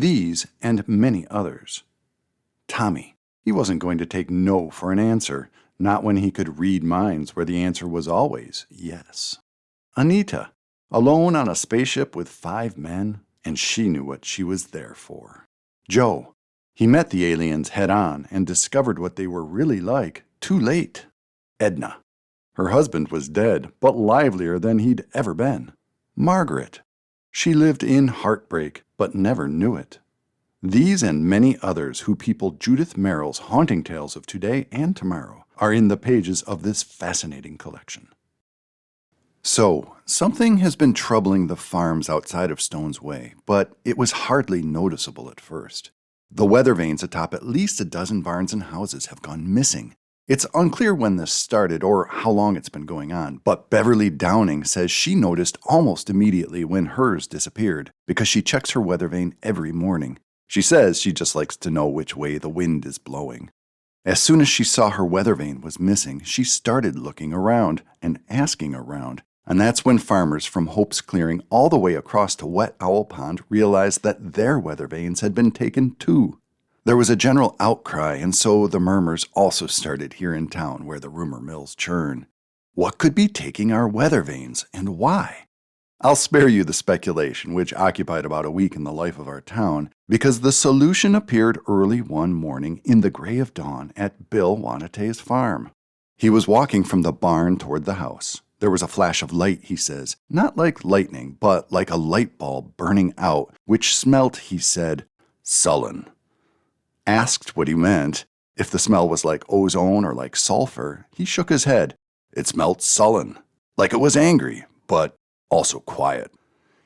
These and many others. Tommy. He wasn't going to take no for an answer, not when he could read minds where the answer was always yes. Anita. Alone on a spaceship with 5 men, and she knew what she was there for. Joe. He met the aliens head on and discovered what they were really like too late. Edna. Her husband was dead, but livelier than he'd ever been. Margaret. She lived in heartbreak, but never knew it. These and many others who people Judith Merril's haunting tales of today and tomorrow are in the pages of this fascinating collection. So, something has been troubling the farms outside of Stone's Way, but it was hardly noticeable at first. The weather vanes atop at least a dozen barns and houses have gone missing. It's unclear when this started or how long it's been going on, but Beverly Downing says she noticed almost immediately when hers disappeared because she checks her weather vane every morning. She says she just likes to know which way the wind is blowing. As soon as she saw her weather vane was missing, she started looking around and asking around, and that's when farmers from Hope's Clearing all the way across to Wet Owl Pond realized that their weather vanes had been taken too. There was a general outcry, and so the murmurs also started here in town where the rumor mills churn. What could be taking our weather vanes, and why? I'll spare you the speculation, which occupied about a week in the life of our town, because the solution appeared early one morning in the gray of dawn at Bill Wanatay's farm. He was walking from the barn toward the house. There was a flash of light, he says, not like lightning, but like a light bulb burning out, which smelt, he said, sullen. Asked what he meant, if the smell was like ozone or like sulfur, he shook his head. It smelt sullen, like it was angry, but also quiet.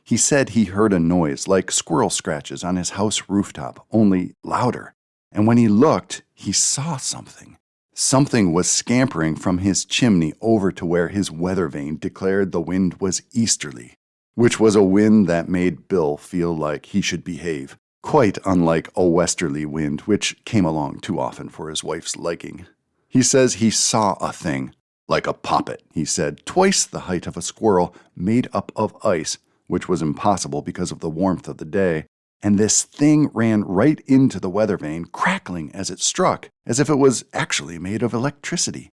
He said he heard a noise like squirrel scratches on his house rooftop, only louder. And when he looked, he saw something. Something was scampering from his chimney over to where his weather vane declared the wind was easterly, which was a wind that made Bill feel like he should behave, quite unlike a westerly wind which came along too often for his wife's liking. He says he saw a thing, like a poppet, he said, twice the height of a squirrel, made up of ice, which was impossible because of the warmth of the day, and this thing ran right into the weather vane, crackling as it struck, as if it was actually made of electricity.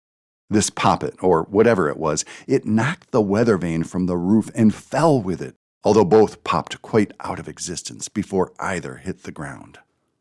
This poppet, or whatever it was, it knocked the weather vane from the roof and fell with it, although both popped quite out of existence before either hit the ground.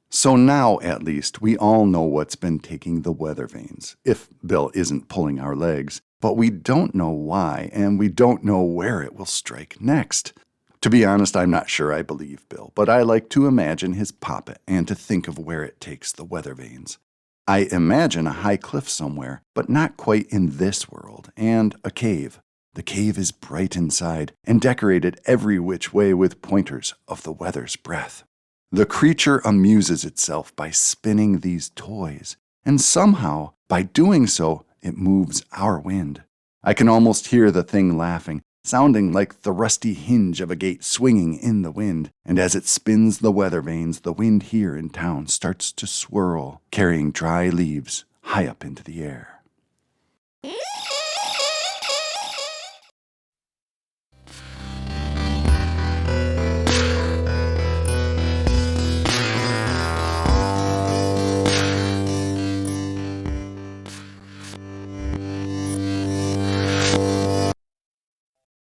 So now, at least, we all know what's been taking the weather vanes, if Bill isn't pulling our legs, but we don't know why, and we don't know where it will strike next. To be honest, I'm not sure I believe Bill, but I like to imagine his poppet and to think of where it takes the weather vanes. I imagine a high cliff somewhere, but not quite in this world, and a cave. The cave is bright inside and decorated every which way with pointers of the weather's breath. The creature amuses itself by spinning these toys, and somehow, by doing so, it moves our wind. I can almost hear the thing laughing, sounding like the rusty hinge of a gate swinging in the wind, and as it spins the weather vanes, the wind here in town starts to swirl, carrying dry leaves high up into the air.